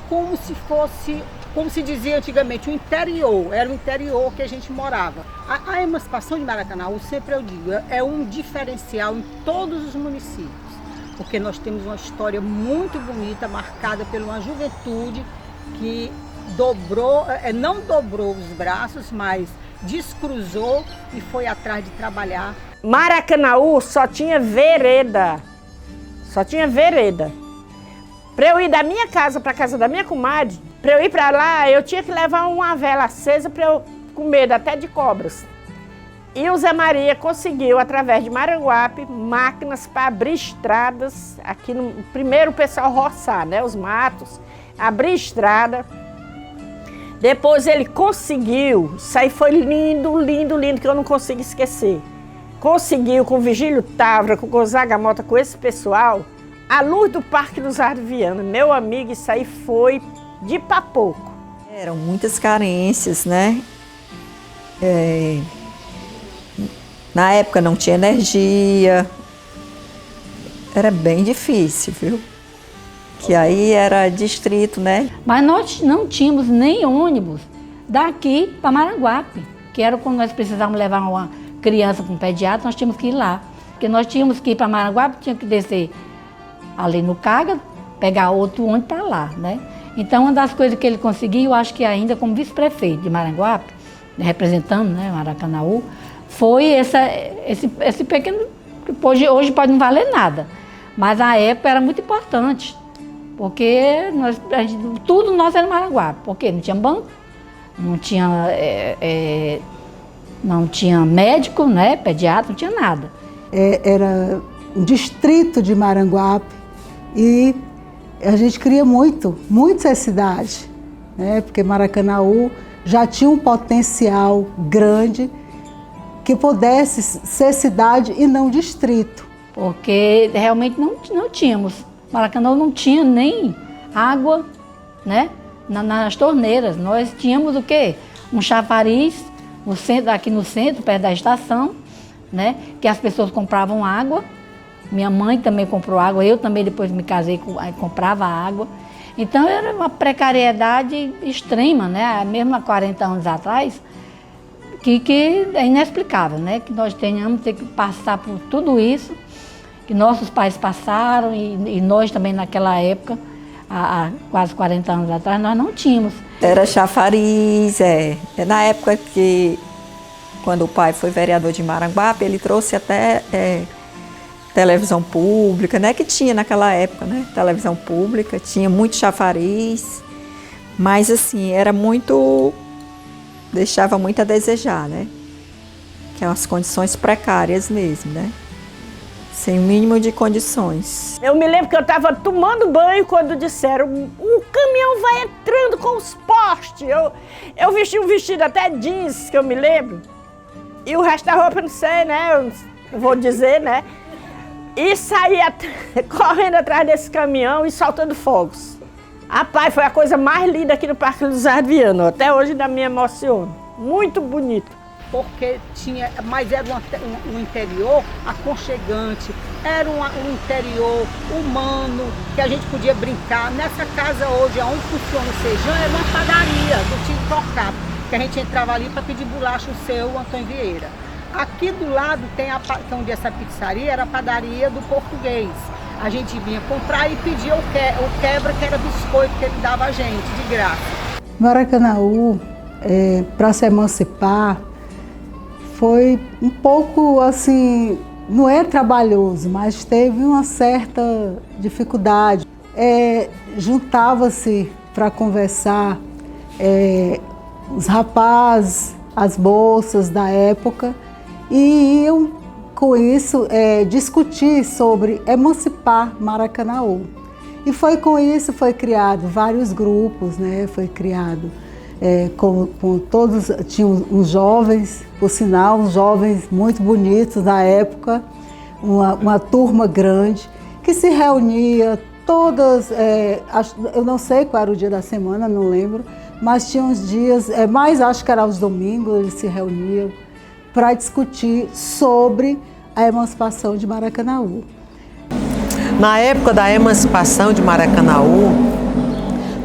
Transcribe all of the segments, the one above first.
como se fosse, como se dizia antigamente, o interior, era o interior que a gente morava. A emancipação de Maracanaú, sempre eu digo, é um diferencial em todos os municípios, porque nós temos uma história muito bonita, marcada por uma juventude que não dobrou os braços, mas descruzou e foi atrás de trabalhar. Maracanaú só tinha vereda, Para eu ir da minha casa para a casa da minha comadre, para eu ir para lá, eu tinha que levar uma vela acesa para eu com medo até de cobras. E o Zé Maria conseguiu, através de Maranguape, máquinas para abrir estradas, aqui no primeiro o pessoal roçar, né, os matos, abrir estrada. Depois ele conseguiu, isso aí foi lindo, lindo, lindo, que eu não consigo esquecer. Conseguiu com o Vigílio Távora, com o Gonzaga Mota, com esse pessoal, a luz do Parque dos Arvianos. Meu amigo, isso aí foi de papoco. Eram muitas carências, né? Na época não tinha energia, era bem difícil, viu? Que aí era distrito, né? Mas nós não tínhamos nem ônibus daqui para Maranguape, que era quando nós precisávamos levar uma criança para um pediatra, nós tínhamos que ir lá. Porque nós tínhamos que ir para Maranguape, tinha que descer ali no Caga, pegar outro ônibus para lá, né? Então, uma das coisas que ele conseguiu, eu acho que ainda como vice-prefeito de Maranguape, representando, né, Maracanaú, foi esse pequeno, que hoje pode não valer nada, mas na época era muito importante, porque tudo nós era Maranguape, porque não tinha banco, não tinha médico, né, pediatra, não tinha nada. Era um distrito de Maranguape e a gente queria muito essa cidade, né, porque Maracanaú já tinha um potencial grande que pudesse ser cidade e não distrito. Porque realmente não tínhamos. Maracanaú não tinha nem água, né, nas torneiras. Nós tínhamos o quê? Um chafariz aqui no centro, perto da estação, né, que as pessoas compravam água. Minha mãe também comprou água, eu também depois me casei, comprava água. Então era uma precariedade extrema, né, mesmo há 40 anos atrás, que é inexplicável, né? Que nós tenhamos que passar por tudo isso, que nossos pais passaram e nós também naquela época, há quase 40 anos atrás, nós não tínhamos. Era chafariz, Na época que, quando o pai foi vereador de Maranguape, ele trouxe até televisão pública, né? Que tinha naquela época, né? Televisão pública, tinha muito chafariz, mas assim, deixava muito a desejar, né? Que eram as condições precárias mesmo, né? Sem o mínimo de condições. Eu me lembro que eu estava tomando banho quando disseram um caminhão vai entrando com os postes. Eu vesti um vestido até jeans, que eu me lembro. E o resto da roupa eu não sei, né? Eu não vou dizer, né? E saí correndo atrás desse caminhão e soltando fogos. Rapaz, foi a coisa mais linda aqui no Parque dos Arvianos. Até hoje ainda me emociono. Muito bonito. Porque mas era um interior aconchegante, era um interior humano, que a gente podia brincar. Nessa casa hoje, onde funciona o Sejam, era uma padaria do Tio Tocar, que a gente entrava ali para pedir bolacha o seu Antônio Vieira. Aqui do lado tem onde essa pizzaria era a padaria do Português. A gente vinha comprar e pedia o quebra, que era biscoito que ele dava a gente, de graça. Maracanaú, para se emancipar, foi um pouco assim, não é trabalhoso, mas teve uma certa dificuldade. Juntava-se para conversar os rapazes, as moças da época, e iam com isso discutir sobre emancipar Maracanaú. E foi com isso foi criado vários grupos, né? Foi criado com todos, tinha uns jovens, por sinal, uns jovens muito bonitos na época, uma turma grande, que se reunia todas, eu não sei qual era o dia da semana, não lembro, mas tinha uns dias, mas acho que era aos domingos, eles se reuniam para discutir sobre a emancipação de Maracanaú. Na época da emancipação de Maracanaú,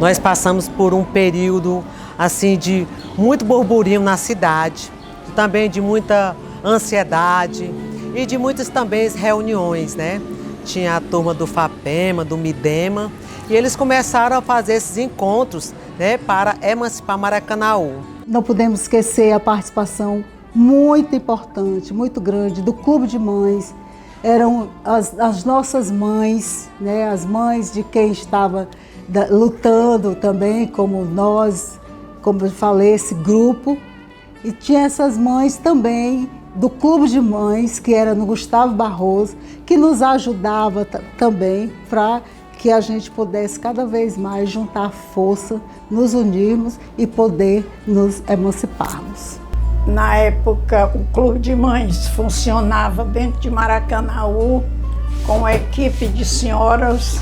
Nós passamos por um período assim de muito burburinho na cidade, também de muita ansiedade e de muitas também reuniões, né? Tinha a turma do FAPEMA, do MIDEMA, e eles começaram a fazer esses encontros, né, para emancipar Maracanaú. Não podemos esquecer a participação muito importante, muito grande do Clube de Mães. Eram as nossas mães, né, as mães de quem estava lutando também, como nós, como eu falei, esse grupo. E tinha essas mães também do Clube de Mães, que era no Gustavo Barroso, que nos ajudava também para que a gente pudesse cada vez mais juntar força, nos unirmos e poder nos emanciparmos. Na época, o Clube de Mães funcionava dentro de Maracanaú com uma equipe de senhoras.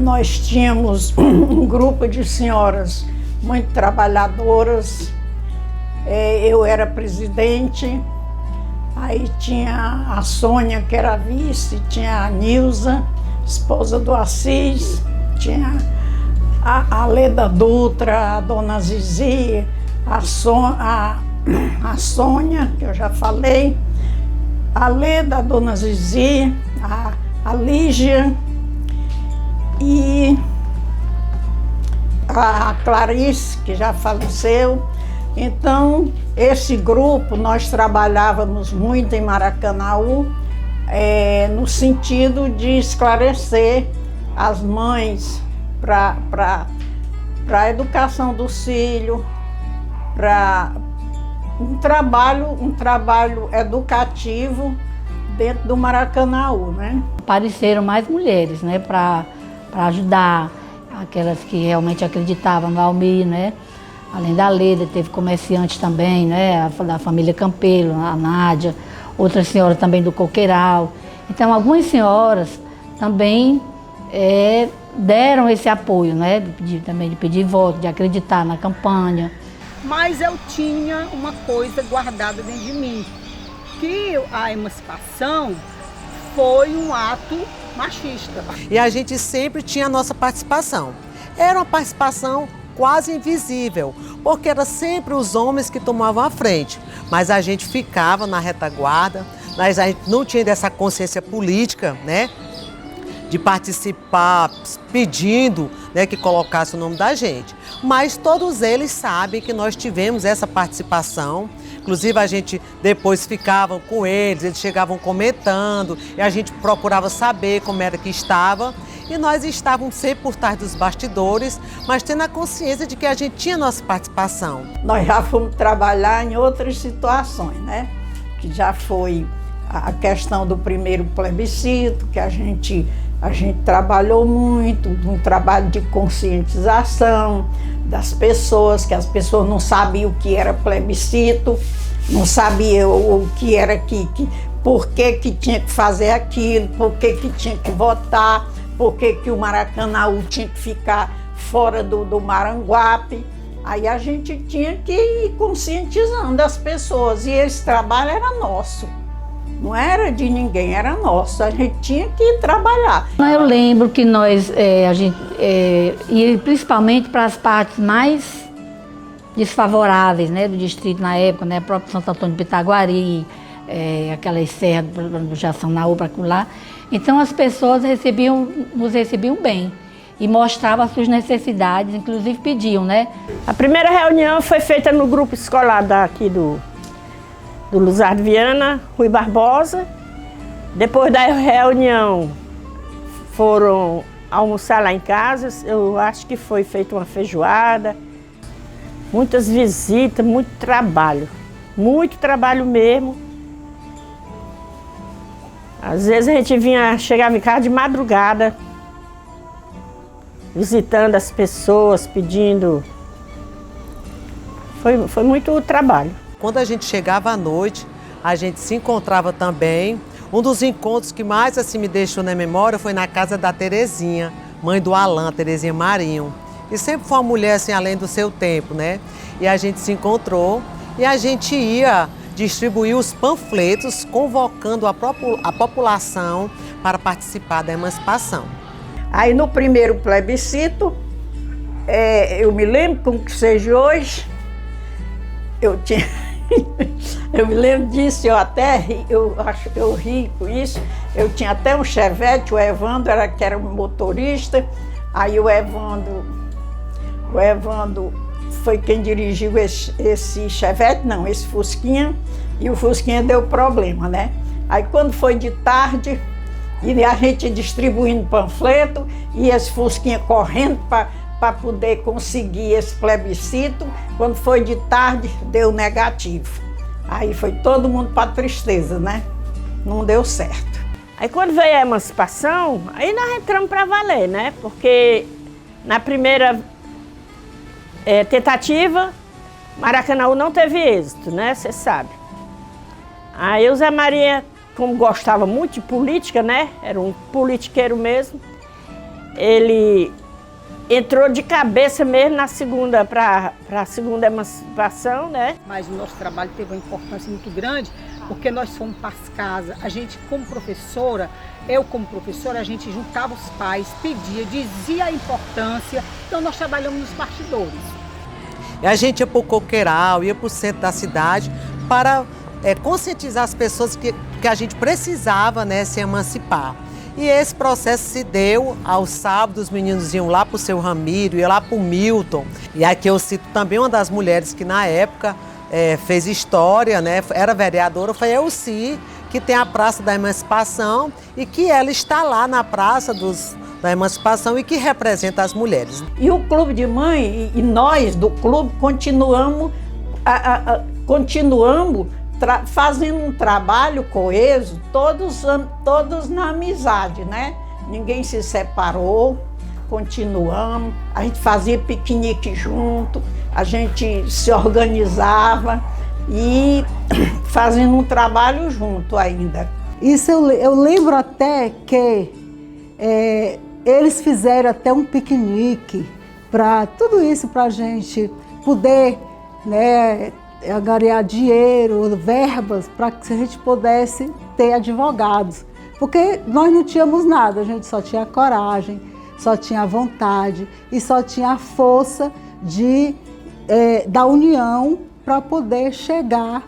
Nós tínhamos um grupo de senhoras muito trabalhadoras. Eu era presidente, aí tinha a Sônia, que era vice, tinha a Nilza, esposa do Assis, tinha a Leda Dutra, a Dona Zizi, a Sônia, que eu já falei, a Leda, a Dona Zizi, a Lígia e a Clarice, que já faleceu. Então, esse grupo, nós trabalhávamos muito em Maracanaú, no sentido de esclarecer as mães para a educação dos filhos, para um trabalho educativo dentro do Maracanaú, né? Apareceram mais mulheres, né, para ajudar aquelas que realmente acreditavam no Almir, né? Além da Leda, teve comerciantes também, né, da família Campelo, a Nádia, outras senhoras também do Coqueiral. Então, algumas senhoras também deram esse apoio, né, também de pedir voto, de acreditar na campanha. Mas eu tinha uma coisa guardada dentro de mim, que a emancipação foi um ato machista. E a gente sempre tinha a nossa participação. Era uma participação quase invisível, porque era sempre os homens que tomavam a frente, mas a gente ficava na retaguarda, mas a gente não tinha dessa consciência política, né, de participar pedindo, né, que colocasse o nome da gente. Mas todos eles sabem que nós tivemos essa participação. Inclusive a gente depois ficava com eles chegavam comentando e a gente procurava saber como era que estava. E nós estávamos sempre por trás dos bastidores, mas tendo a consciência de que a gente tinha nossa participação. Nós já fomos trabalhar em outras situações, né? Que já foi a questão do primeiro plebiscito, que a gente trabalhou muito, um trabalho de conscientização das pessoas, que as pessoas não sabiam o que era plebiscito, não sabiam o que era por que tinha que fazer aquilo, por que tinha que votar, por que o Maracanaú tinha que ficar fora do Maranguape. Aí a gente tinha que ir conscientizando as pessoas, e esse trabalho era nosso. Não era de ninguém, era nosso. A gente tinha que trabalhar. Eu lembro que nós, ia principalmente para as partes mais desfavoráveis, né, do distrito na época, né, próprio Santo Antônio de Pitaguari, aquelas serras do Jaçanaú para lá. Então as pessoas nos recebiam bem e mostravam as suas necessidades, inclusive pediam, né? A primeira reunião foi feita no grupo escolar daqui do Luzardo Viana, Rui Barbosa. Depois da reunião foram almoçar lá em casa. Eu acho que foi feita uma feijoada, muitas visitas, muito trabalho mesmo. Às vezes a gente chegava em casa de madrugada, visitando as pessoas, pedindo. Foi muito trabalho. Quando a gente chegava à noite, a gente se encontrava também. Um dos encontros que mais assim me deixou na memória foi na casa da Terezinha, mãe do Alain, Terezinha Marinho. E sempre foi uma mulher assim, além do seu tempo, né? E a gente se encontrou e a gente ia distribuir os panfletos convocando a população para participar da emancipação. Aí no primeiro plebiscito, eu me lembro como que seja hoje, eu tinha... eu me lembro disso, eu até ri, eu ri com isso. Eu tinha até um Chevette, o Evandro que era um motorista, aí o Evandro foi quem dirigiu esse Chevette, não, esse Fusquinha, e o Fusquinha deu problema, né? Aí quando foi de tarde, e a gente distribuindo panfleto, e esse Fusquinha correndo para poder conseguir esse plebiscito, quando foi de tarde, deu negativo. Aí foi todo mundo para tristeza, né? Não deu certo. Aí quando veio a emancipação, aí nós entramos para valer, né? Porque na primeira tentativa, Maracanaú não teve êxito, né? Você sabe. Aí o Zé Maria, como gostava muito de política, né? Era um politiqueiro mesmo. Ele entrou de cabeça mesmo na segunda, para a segunda emancipação, né? Mas o nosso trabalho teve uma importância muito grande, porque nós fomos para as casas. A gente, como professora, a gente juntava os pais, pedia, dizia a importância. Então nós trabalhamos nos bastidores. E a gente ia para o Coqueiral, ia para o centro da cidade para conscientizar as pessoas que a gente precisava, né, se emancipar. E esse processo se deu aos sábados, os meninos iam lá para o seu Ramiro, iam lá para o Milton. E aqui eu cito também uma das mulheres que na época fez história, né, era vereadora, foi a Elci, que tem a Praça da Emancipação e que ela está lá na Praça da Emancipação e que representa as mulheres. E o Clube de Mãe, e nós do clube, continuamos fazendo um trabalho coeso, todos na amizade, né? Ninguém se separou, continuamos, a gente fazia piquenique junto, a gente se organizava e fazendo um trabalho junto ainda. Isso eu lembro até que eles fizeram até um piquenique para tudo isso, para a gente poder, né, angariar dinheiro, verbas, para que a gente pudesse ter advogados. Porque nós não tínhamos nada, a gente só tinha coragem, só tinha vontade e só tinha a força da união para poder chegar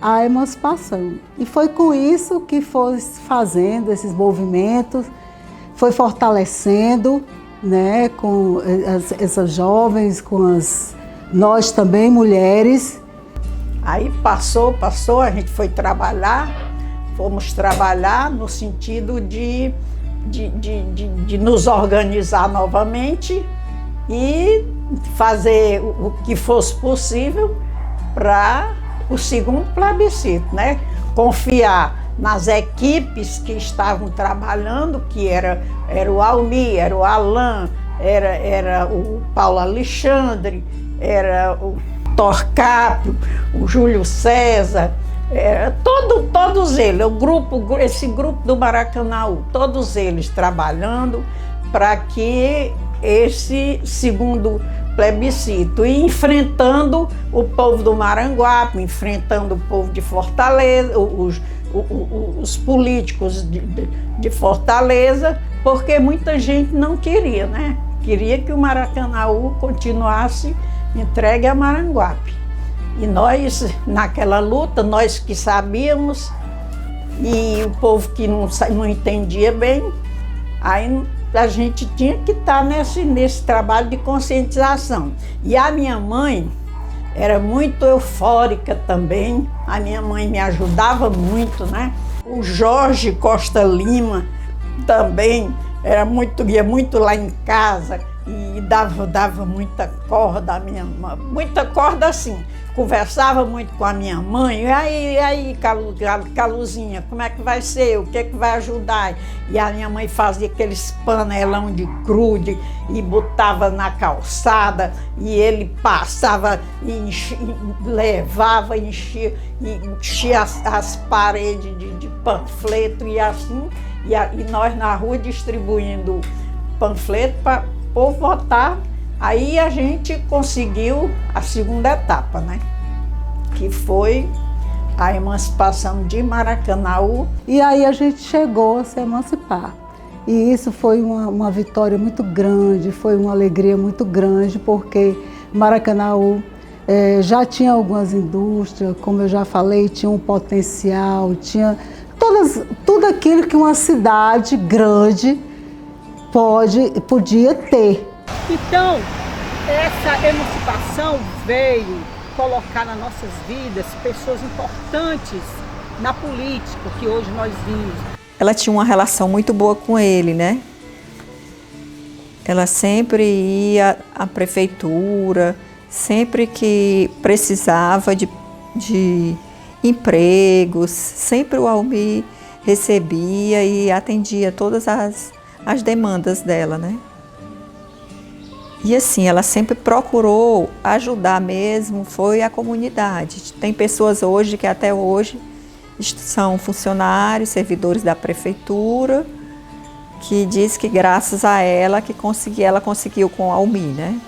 à emancipação. E foi com isso que foi fazendo esses movimentos, foi fortalecendo, né, com essas jovens, nós também, mulheres. Aí passou, a gente foi fomos trabalhar no sentido de nos organizar novamente e fazer o que fosse possível para o segundo plebiscito, né? Confiar nas equipes que estavam trabalhando, que era o Almi, era o Alain, era o Paulo Alexandre, era o Torcapio, o Júlio César, todos eles, esse grupo do Maracanaú, todos eles trabalhando para que esse segundo plebiscito e enfrentando o povo do Maranguape, enfrentando o povo de Fortaleza, os políticos de Fortaleza, porque muita gente não queria, né? Queria que o Maracanaú continuasse entregue a Maranguape. E nós, naquela luta, nós que sabíamos, e o povo que não entendia bem, aí a gente tinha que estar nesse trabalho de conscientização. E a minha mãe era muito eufórica também, a minha mãe me ajudava muito, né? O Jorge Costa Lima também ia muito lá em casa, e dava muita corda à minha mãe, muita corda assim. Conversava muito com a minha mãe, e aí Caluzinha, como é que vai ser, o que é que vai ajudar? E a minha mãe fazia aqueles panelão de grude e botava na calçada, e ele passava e levava, enchia as paredes de panfleto e assim, e nós na rua distribuindo panfleto para o povo votar. Aí a gente conseguiu a segunda etapa, né? Que foi a emancipação de Maracanaú. E aí a gente chegou a se emancipar. E isso foi uma vitória muito grande, foi uma alegria muito grande, porque Maracanaú já tinha algumas indústrias, como eu já falei, tinha um potencial, tinha tudo aquilo que uma cidade grande podia ter. Então, essa emancipação veio colocar nas nossas vidas pessoas importantes na política que hoje nós vimos. Ela tinha uma relação muito boa com ele, né? Ela sempre ia à prefeitura, sempre que precisava de empregos, sempre o Almir recebia e atendia todas as demandas dela, né? E assim, ela sempre procurou ajudar mesmo, foi a comunidade. Tem pessoas hoje que até hoje são funcionários, servidores da prefeitura, que diz que graças a ela ela conseguiu com o Almir, né?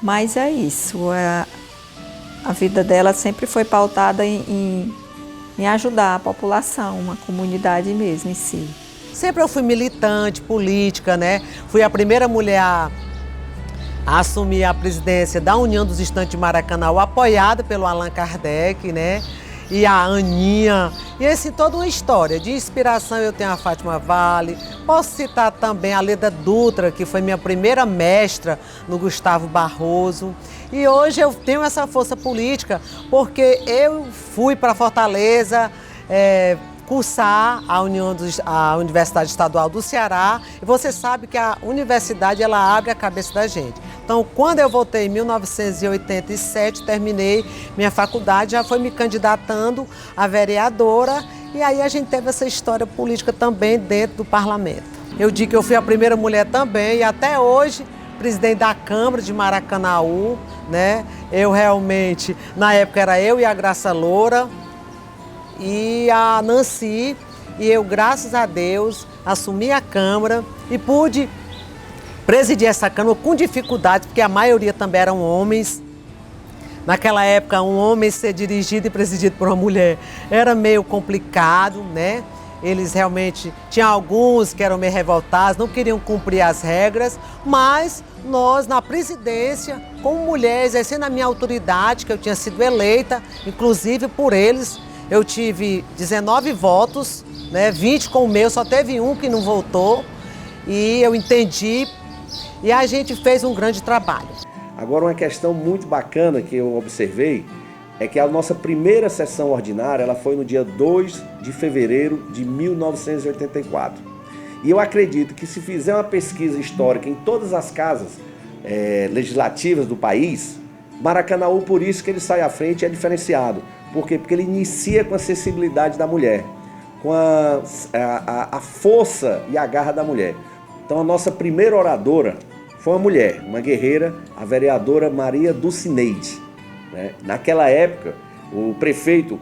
Mas é isso, a vida dela sempre foi pautada em ajudar a população, a comunidade mesmo em si. Sempre eu fui militante, política, né? Fui a primeira mulher a assumir a presidência da União dos Estudantes de Maracanaú, apoiada pelo Allan Kardec, né? E a Aninha, e assim, toda uma história. De inspiração eu tenho a Fátima Vale, posso citar também a Leda Dutra, que foi minha primeira mestra no Gustavo Barroso. E hoje eu tenho essa força política porque eu fui para Fortaleza cursar a Universidade Estadual do Ceará, e você sabe que a universidade ela abre a cabeça da gente. Então, quando eu voltei em 1987, terminei minha faculdade, já foi me candidatando a vereadora, e aí a gente teve essa história política também dentro do parlamento. Eu digo que eu fui a primeira mulher também, e até hoje, presidente da Câmara de Maracanaú, né? Eu realmente, na época era eu e a Graça Loura, e a Nancy, e eu, graças a Deus, assumi a Câmara e pude presidir essa Câmara com dificuldade, porque a maioria também eram homens. Naquela época, um homem ser dirigido e presidido por uma mulher era meio complicado, né? Eles realmente, tinha alguns que eram meio revoltados, não queriam cumprir as regras, mas nós, na presidência, como mulher, exercendo a minha autoridade, que eu tinha sido eleita, inclusive por eles, eu tive 19 votos, né, 20 com o meu, só teve um que não votou, e eu entendi, e a gente fez um grande trabalho. Agora, uma questão muito bacana que eu observei é que a nossa primeira sessão ordinária ela foi no dia 2 de fevereiro de 1984. E eu acredito que se fizer uma pesquisa histórica em todas as casas legislativas do país, Maracanaú, por isso que ele sai à frente, é diferenciado. Por quê? Porque ele inicia com a sensibilidade da mulher, com a força e a garra da mulher. Então a nossa primeira oradora foi uma mulher, uma guerreira, a vereadora Maria Dulcineide, né? Naquela época, o prefeito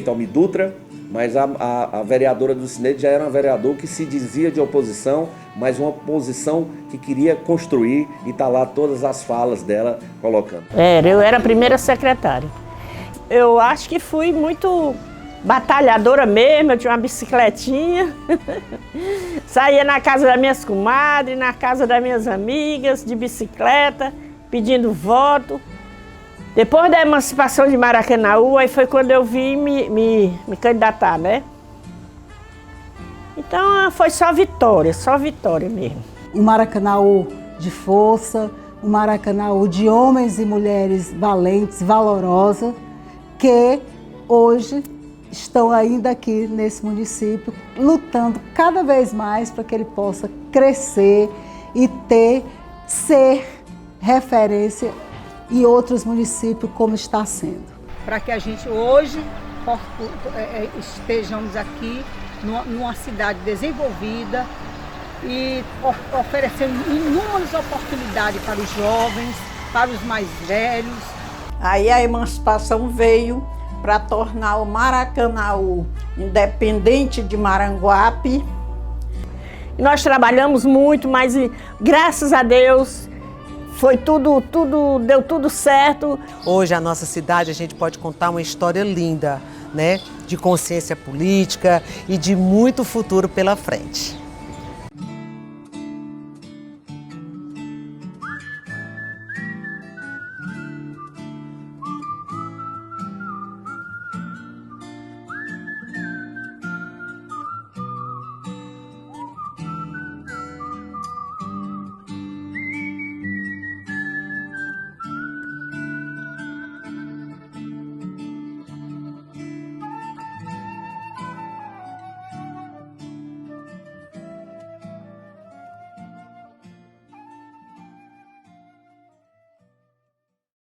Almir Dutra, mas a vereadora Dulcineide já era uma vereadora que se dizia de oposição, mas uma oposição que queria construir, e está lá todas as falas dela colocando. Eu era a primeira secretária. Eu acho que fui muito batalhadora mesmo, eu tinha uma bicicletinha, saía na casa das minhas comadres, na casa das minhas amigas, de bicicleta, pedindo voto. Depois da emancipação de Maracanaú, aí foi quando eu vim me candidatar, né? Então foi só vitória mesmo. Um Maracanaú de força, um Maracanaú de homens e mulheres valentes, valorosas, que hoje estão ainda aqui nesse município, lutando cada vez mais para que ele possa crescer e ser referência em outros municípios, como está sendo. Para que a gente hoje estejamos aqui numa cidade desenvolvida e oferecendo inúmeras oportunidades para os jovens, para os mais velhos. Aí a emancipação veio para tornar o Maracanaú independente de Maranguape. Nós trabalhamos muito, mas graças a Deus foi deu tudo certo. Hoje a nossa cidade a gente pode contar uma história linda, né? De consciência política e de muito futuro pela frente.